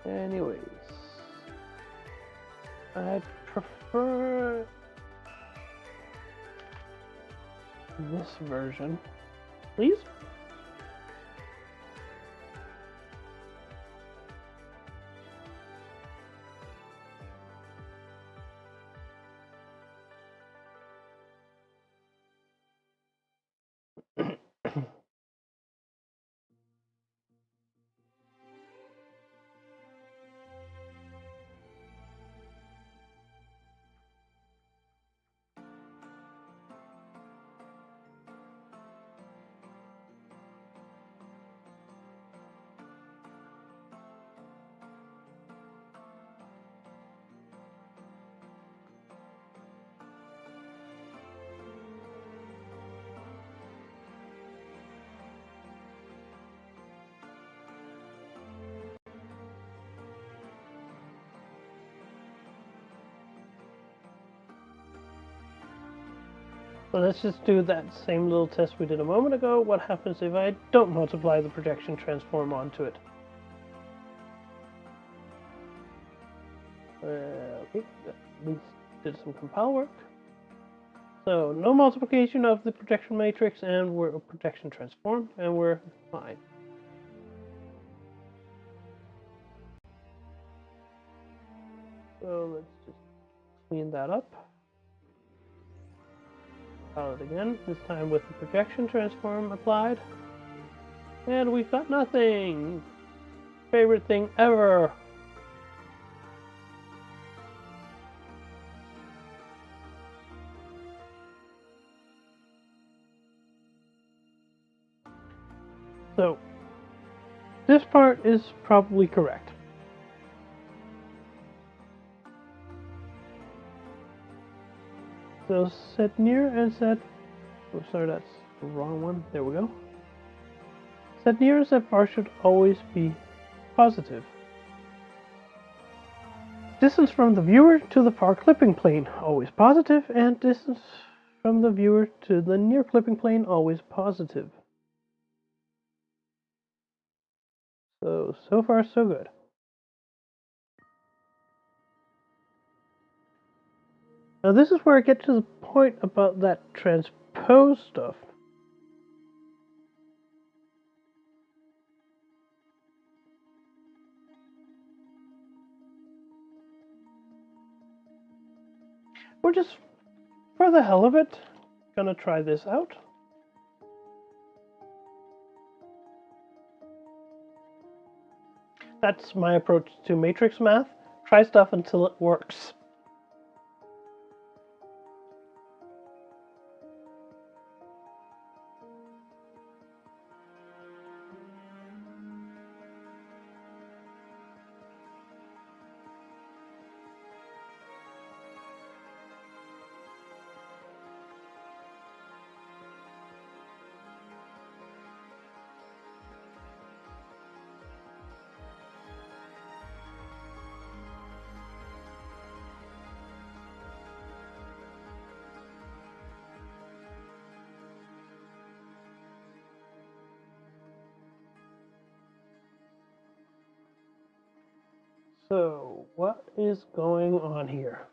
Anyways, I'd prefer this version, please. So let's just do that same little test we did a moment ago. What happens if I don't multiply the projection transform onto it? Okay, at least did some compile work. So no multiplication of the projection matrix, and we're a projection transform, and we're fine. So let's just clean that up. Compile it again, this time with the projection transform applied. And we've got nothing! Favorite thing ever! So, this part is probably correct. So set near and set, oh sorry, that's the wrong one, there we go. Set near and set far should always be positive. Distance from the viewer to the far clipping plane, always positive, and distance from the viewer to the near clipping plane, always positive. So far so good. Now this is where I get to the point about that transpose stuff. We're just, for the hell of it, gonna try this out. That's my approach to matrix math. Try stuff until it works. So, what is going on here?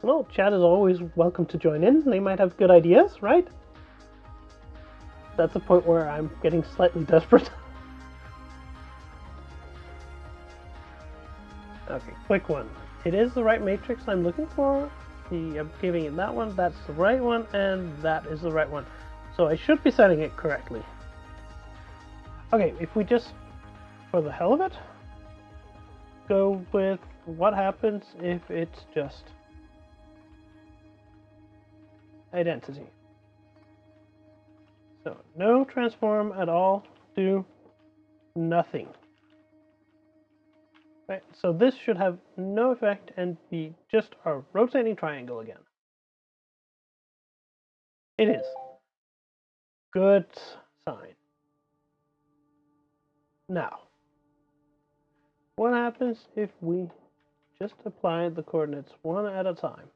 Well, chat is always welcome to join in. They might have good ideas, right? That's a point where I'm getting slightly desperate. Okay, quick one. It is the right matrix I'm looking for. I'm giving it that one, that's the right one, and that is the right one. So I should be setting it correctly. Okay, if we just, for the hell of it, go with what happens if it's just identity. So no transform at all, do nothing. Right, so this should have no effect and be just a rotating triangle again. It is. Good sign. Now, what happens if we just apply the coordinates one at a time?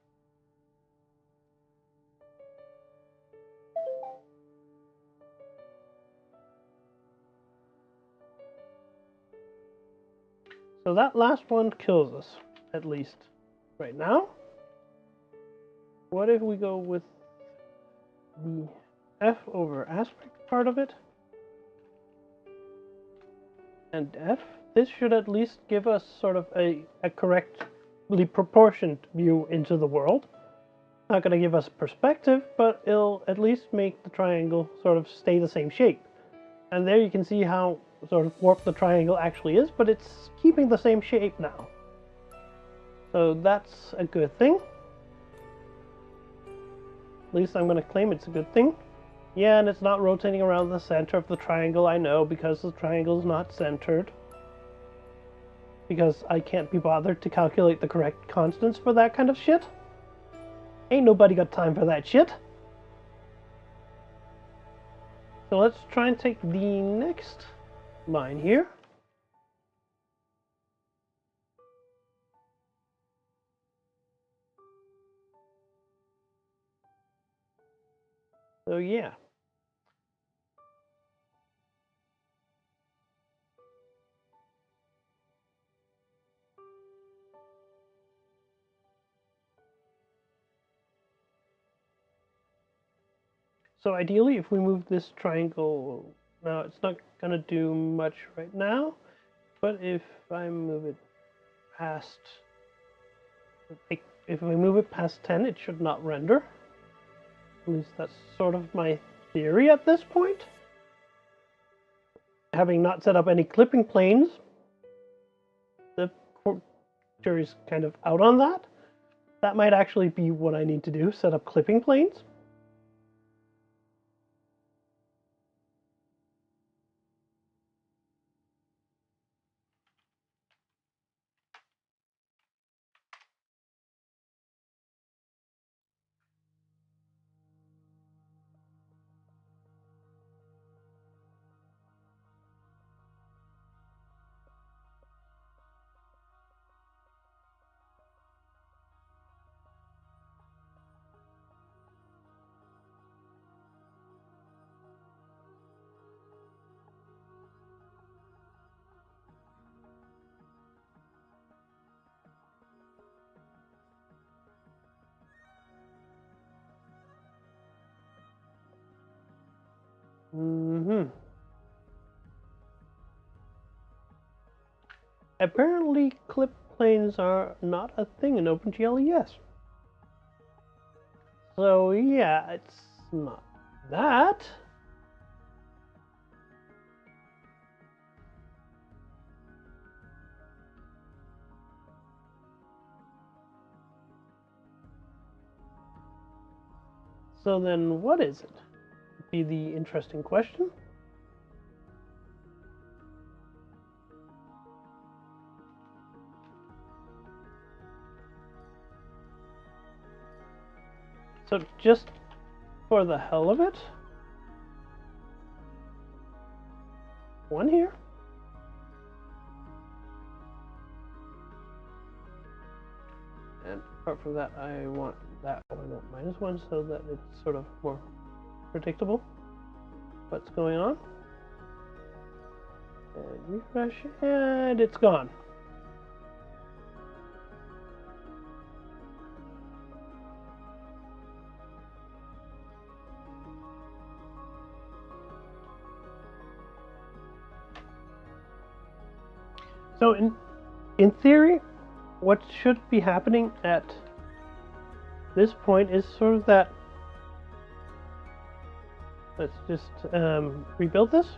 So that last one kills us, at least right now. What if we go with the f over aspect part of it? And f? This should at least give us sort of a correctly proportioned view into the world. Not going to give us perspective, but it'll at least make the triangle sort of stay the same shape. And there you can see how sort of warped the triangle actually is, but it's keeping the same shape now. So that's a good thing. At least I'm going to claim it's a good thing. Yeah, and it's not rotating around the center of the triangle, I know, because the triangle is not centered. Because I can't be bothered to calculate the correct constants for that kind of shit. Ain't nobody got time for that shit. So let's try and take the next line here. So yeah. So ideally, if we move this triangle, now it's not going to do much right now, but if I move it past, if we move it past 10, it should not render. At least that's sort of my theory at this point. Having not set up any clipping planes, the jury's kind of out on that. That might actually be what I need to do, set up clipping planes. Apparently, clip planes are not a thing in OpenGL. So yeah, it's not that. So then what is it? Be the interesting question. So just for the hell of it, one here. And apart from that, I want that one at -1 so that it's sort of more predictable what's going on. And refresh, and it's gone. So in theory, what should be happening at this point is sort of that. Let's just rebuild this.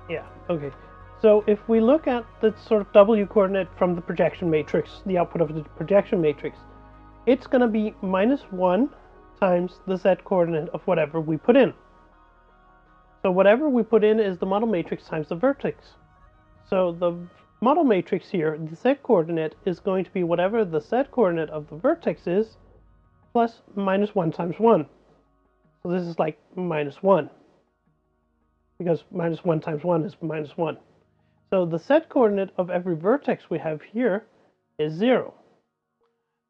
Yeah, okay. So if we look at the sort of W coordinate from the projection matrix, the output of the projection matrix, it's going to be -1 times the Z coordinate of whatever we put in. So whatever we put in is the model matrix times the vertex. So the model matrix here, the Z coordinate, is going to be whatever the Z coordinate of the vertex is, plus -1 times 1. So this is like -1, because -1 times 1 is -1. So the set coordinate of every vertex we have here is 0.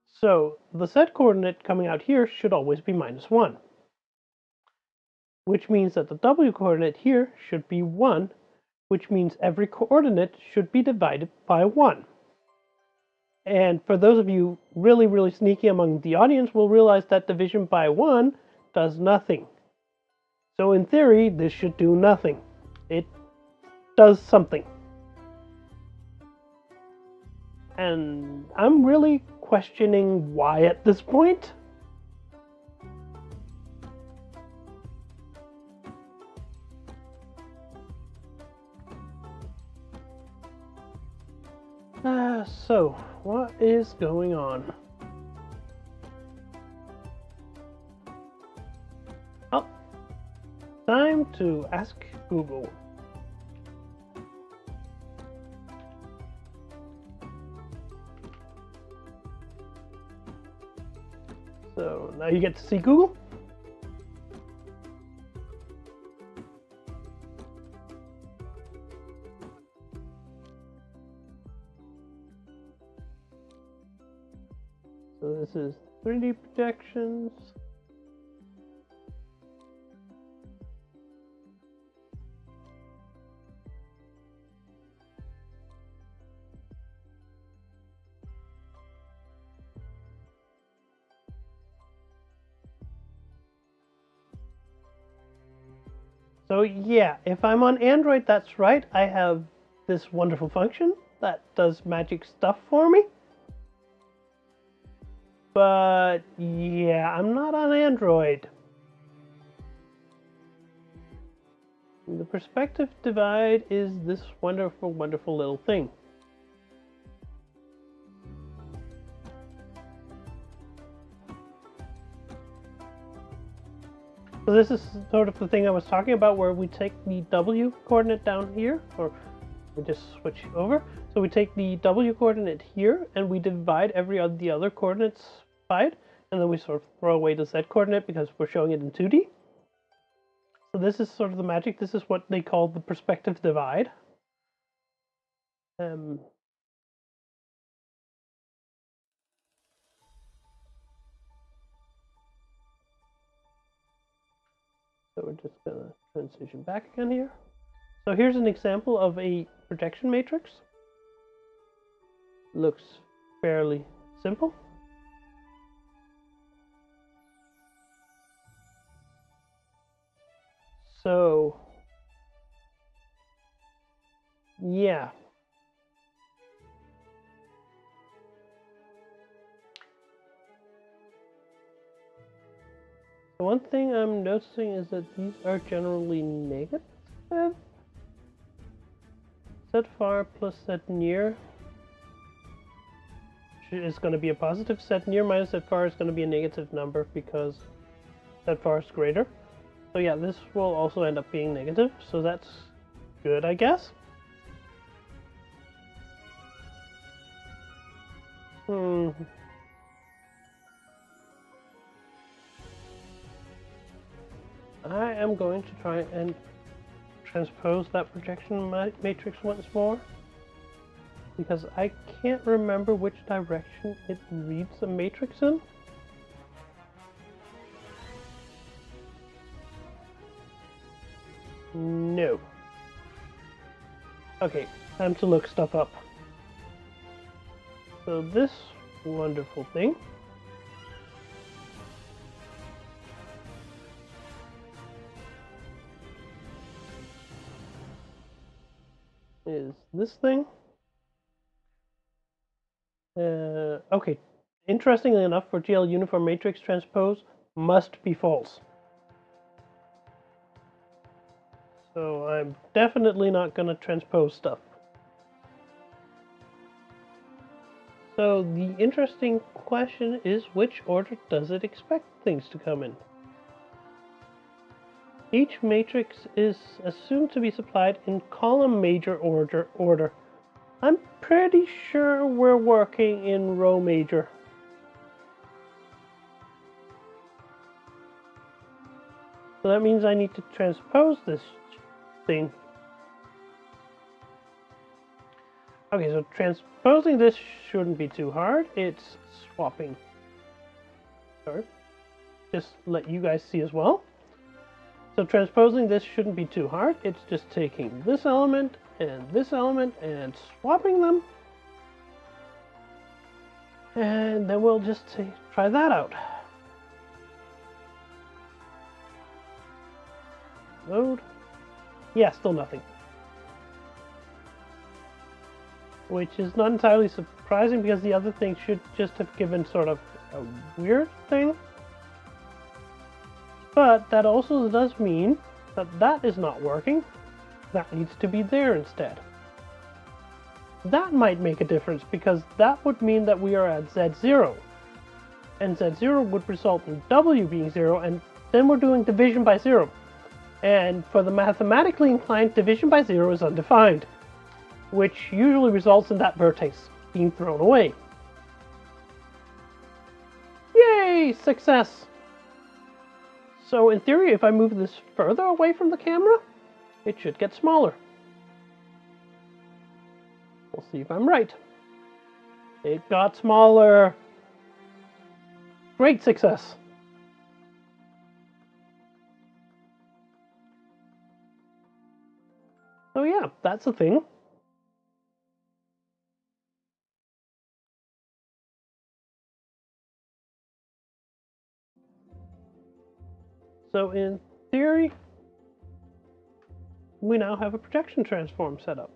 So the set coordinate coming out here should always be -1, which means that the w coordinate here should be 1, which means every coordinate should be divided by 1. And for those of you really, really sneaky among the audience will realize that division by 1 does nothing. So in theory, this should do nothing. It does something. And I'm really questioning why at this point. So, what is going on? Oh, time to ask Google. So now you get to see Google. So this is 3D projections. So yeah, if I'm on Android, that's right. I have this wonderful function that does magic stuff for me. But yeah, I'm not on Android. The perspective divide is this wonderful, wonderful little thing. So this is sort of the thing I was talking about, where we take the w coordinate down here, or we just switch over. So we take the w coordinate here, and we divide every of the other coordinates by it, and then we sort of throw away the z coordinate because we're showing it in 2D. So this is sort of the magic. This is what they call the perspective divide. So we're just gonna transition back again here. So here's an example of a projection matrix. Looks fairly simple. So yeah. The one thing I'm noticing is that these are generally negative. Set far plus set near is going to be a positive. Set near minus set far is going to be a negative number because set far is greater. So yeah, this will also end up being negative. So that's good, I guess. I am going to try and transpose that projection matrix once more, because I can't remember which direction it reads the matrix in. No. Okay, time to look stuff up. So this wonderful thing is this thing. Okay, interestingly enough, for GL uniform matrix transpose must be false. So I'm definitely not going to transpose stuff. So the interesting question is, which order does it expect things to come in? Each matrix is assumed to be supplied in column major order. I'm pretty sure we're working in row major. So that means I need to transpose this thing. Okay, so transposing this shouldn't be too hard. It's swapping. Sorry. Just let you guys see as well. So transposing this shouldn't be too hard. It's just taking this element and swapping them. And then we'll just try that out. Load. Yeah, still nothing. Which is not entirely surprising because the other thing should just have given sort of a weird thing. But that also does mean that that is not working. That needs to be there instead. That might make a difference because that would mean that we are at Z0. And Z0 would result in W being 0, and then we're doing division by 0. And for the mathematically inclined, division by 0 is undefined, which usually results in that vertex being thrown away. Yay! Success! So in theory, if I move this further away from the camera, it should get smaller. We'll see if I'm right. It got smaller. Great success. So yeah, that's a thing. So in theory, we now have a projection transform set up.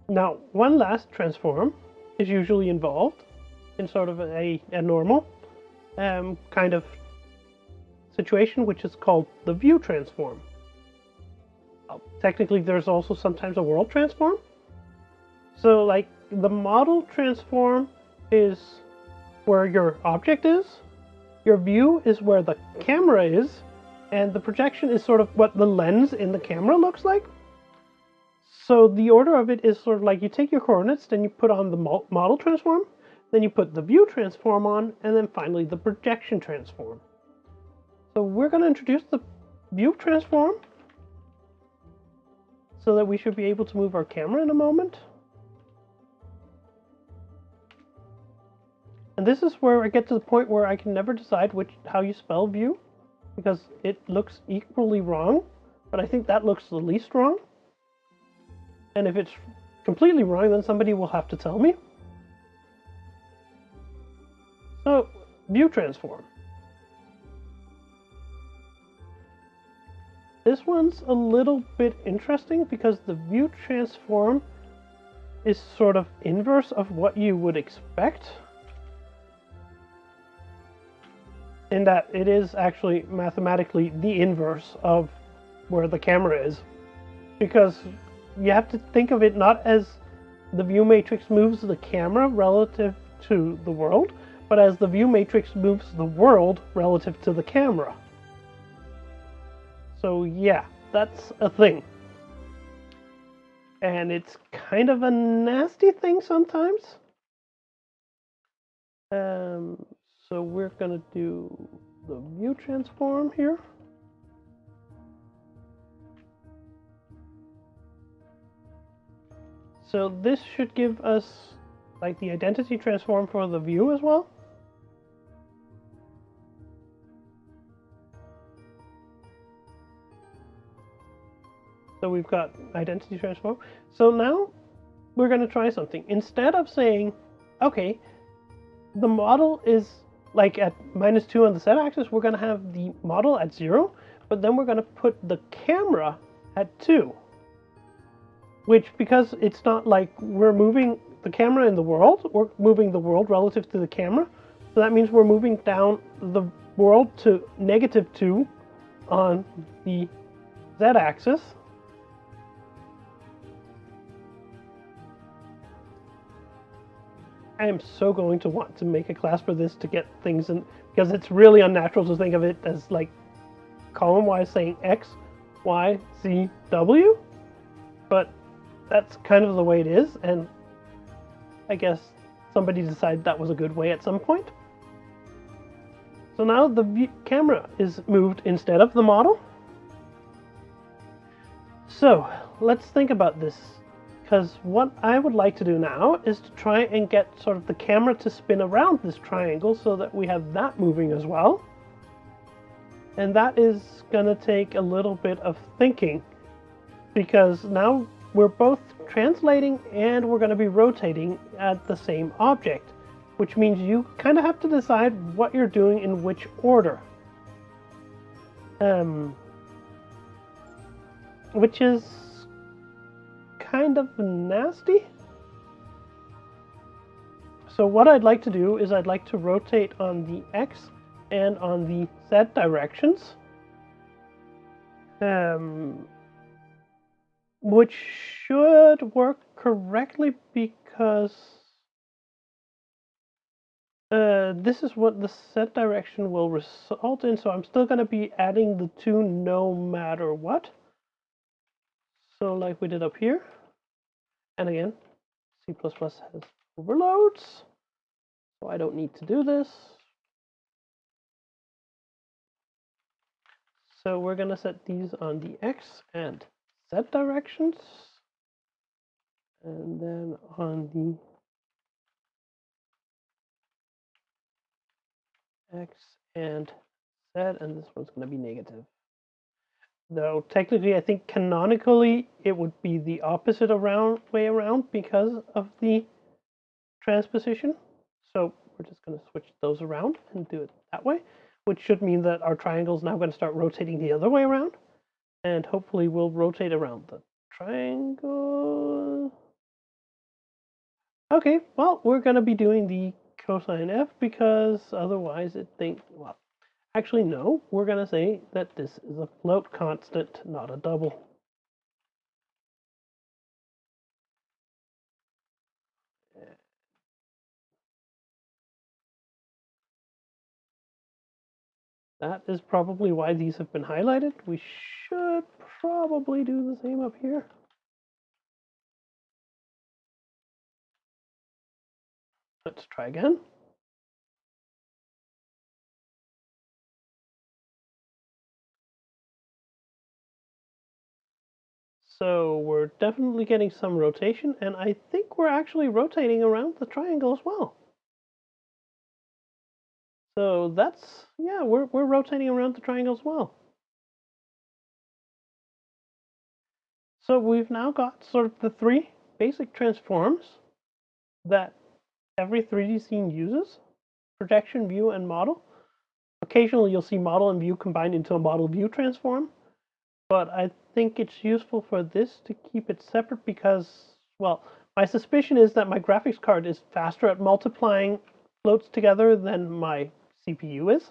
Now, one last transform is usually involved in sort of a normal kind of situation, which is called the view transform. Technically, there's also sometimes a world transform. So, like, the model transform is where your object is, your view is where the camera is, and the projection is sort of what the lens in the camera looks like. So the order of it is sort of like you take your coordinates, then you put on the model transform, then you put the view transform on, and then finally the projection transform. So we're going to introduce the view transform so that we should be able to move our camera in a moment. And this is where I get to the point where I can never decide how you spell view, because it looks equally wrong, but I think that looks the least wrong. And if it's completely wrong, then somebody will have to tell me. So, view transform. This one's a little bit interesting because the view transform is sort of inverse of what you would expect, in that it is actually mathematically the inverse of where the camera is, because you have to think of it not as the view matrix moves the camera relative to the world, but as the view matrix moves the world relative to the camera. So yeah, that's a thing. And it's kind of a nasty thing sometimes. So we're gonna do the view transform here. So this should give us like the identity transform for the view as well. So we've got identity transform. So now we're going to try something. Instead of saying, okay, the model is like at -2 on the z-axis, we're going to have the model at 0, but then we're going to put the camera at 2. Which, because it's not like we're moving the camera in the world, we're moving the world relative to the camera. So that means we're moving down the world to -2 on the z-axis. I am so going to want to make a class for this to get things in, because it's really unnatural to think of it as like column-wise saying X, Y, Z, W. But that's kind of the way it is, and I guess somebody decided that was a good way at some point. So now the camera is moved instead of the model. So let's think about this, because what I would like to do now is to try and get sort of the camera to spin around this triangle so that we have that moving as well. And that is going to take a little bit of thinking, because now we're both translating and we're going to be rotating at the same object, which means you kind of have to decide what you're doing in which order. Which is kind of nasty. So what I'd like to do is I'd like to rotate on the X and on the Z directions, which should work correctly because this is what the Z direction will result in, so I'm still going to be adding the 2 no matter what. So like we did up here, and again, C++ has overloads, so I don't need to do this. So we're going to set these on the X and Z directions, and then on the X and Z, and this one's going to be negative. Though technically I think canonically it would be the opposite way around because of the transposition. So we're just going to switch those around and do it that way, which should mean that our triangle is now going to start rotating the other way around, and hopefully we'll rotate around the triangle. Okay, well, we're going to be doing the cosine f because otherwise it thinks, well, actually no, we're going to say that this is a float constant, not a double. That is probably why these have been highlighted. We should probably do the same up here. Let's try again. So we're definitely getting some rotation, and I think we're actually rotating around the triangle as well. So that's, yeah, we're rotating around the triangle as well. So we've now got sort of the 3 basic transforms that every 3D scene uses: projection, view, and model. Occasionally you'll see model and view combined into a model view transform, but I think it's useful for this to keep it separate because, well, my suspicion is that my graphics card is faster at multiplying floats together than my CPU is.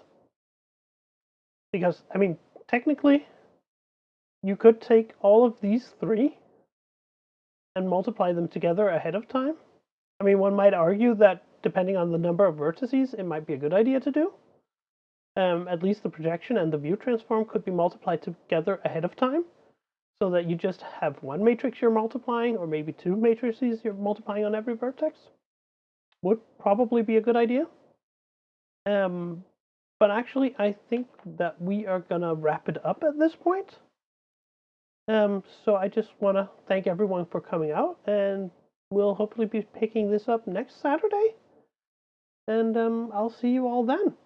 Because, I mean, technically, you could take all of these 3 and multiply them together ahead of time. I mean, one might argue that depending on the number of vertices, it might be a good idea to do. At least the projection and the view transform could be multiplied together ahead of time, so that you just have 1 matrix you're multiplying, or maybe 2 matrices you're multiplying on every vertex. Would probably be a good idea. But actually, I think that we are gonna wrap it up at this point. So I just want to thank everyone for coming out, and we'll hopefully be picking this up next Saturday. And I'll see you all then.